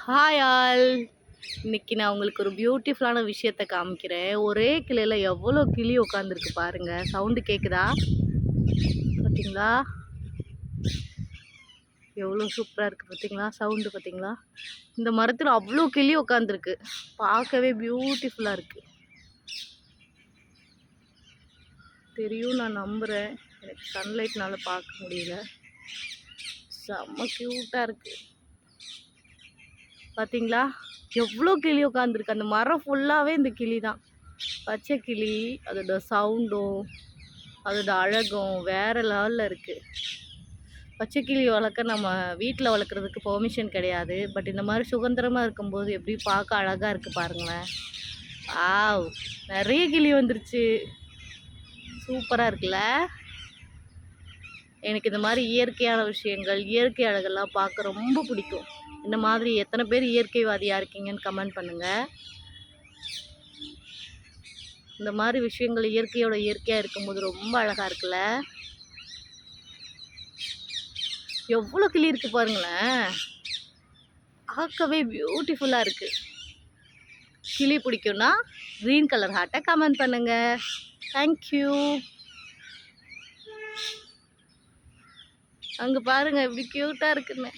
Hi all. இன்னைக்கு நான் உங்களுக்கு ஒரு பியூட்டிஃபுல்லான விஷயத்தை காமிக்கிறேன். ஒரே கிளையில் எவ்வளோ கிளி உட்காந்துருக்கு பாருங்க. சவுண்டு கேட்குதா? பார்த்தீங்களா எவ்வளோ சூப்பராக இருக்குது? பார்த்தீங்களா சவுண்டு? பார்த்தீங்களா இந்த மரத்தில் அவ்வளோ கிளி உட்காந்துருக்கு. பார்க்கவே பியூட்டிஃபுல்லாக இருக்குது. தெரியும், நான் நம்புகிறேன். எனக்கு சன்லைட்னால பார்க்க முடியல. செம்ம க்யூட்டாக இருக்குது. பார்த்தீங்களா எவ்வளோ கிளி உட்காந்துருக்கு? அந்த மரம் ஃபுல்லாகவே இந்த கிளி தான். பச்சை கிளி, அதோட சவுண்டும் அதோட அழகும் வேறு லெவலில் இருக்குது. பச்சை கிளி வளர்க்க நம்ம வீட்டில் வளர்க்குறதுக்கு பெர்மிஷன் கிடையாது. பட் இந்த மாதிரி சுதந்திரமாக இருக்கும்போது எப்படி பார்க்க அழகாக இருக்குது பாருங்களேன். ஆவ், நிறைய கிளி வந்துருச்சு. சூப்பராக இருக்குல்ல? எனக்கு இந்த மாதிரி இயற்கையான விஷயங்கள், இயற்கை அழகெல்லாம் பார்க்க ரொம்ப பிடிக்கும். இந்த மாதிரி எத்தனை பேர் இயற்கைவாதியாக இருக்கீங்கன்னு கமெண்ட் பண்ணுங்கள். இந்த மாதிரி விஷயங்கள் இயற்கையோட இயற்கையாக இருக்கும்போது ரொம்ப அழகாக இருக்குல்ல? எவ்வளோ கிளி இருக்குது பாருங்களேன். பார்க்கவே பியூட்டிஃபுல்லாக இருக்குது. கிளி பிடிக்கும்னா க்ரீன் கலர் ஹார்ட்டை கமெண்ட் பண்ணுங்கள். தேங்க்யூ. அங்கே பாருங்கள் எப்படி க்யூட்டாக இருக்குன்னு.